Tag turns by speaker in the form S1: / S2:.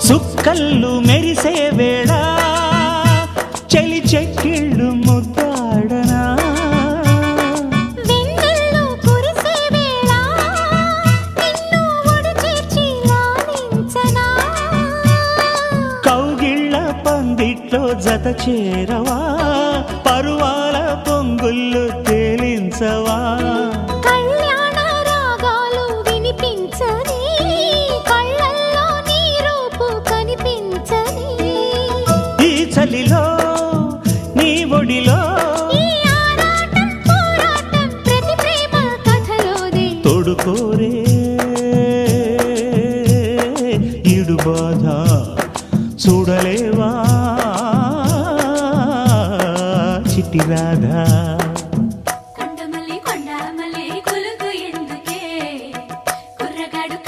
S1: సుక్కళ్ళు మెరిసే వేళ చలి చెక్కిళ్ళు ముద్దాడనా
S2: వెన్నెల్లో కురిసే వేళ నిన్ను ఒడి చేర్చి లాలించనా
S1: కౌగిళ్ళ పందిట్లో జత చేరవా పరువాల పొంగుళ్ళు తేలించవా
S2: కళ్యాణ రాగాలు వినిపించని కళ్ళల్లో నీ రూపు కనిపించని
S1: ఈ చలిలో నీ ఒడిలో
S2: ఈ ఆరాటం పోరాటం ప్రతి ప్రేమ కథలోనే
S1: తోడుకోరే ఈడు బాధ చూడలేవా చిట్టి రాధా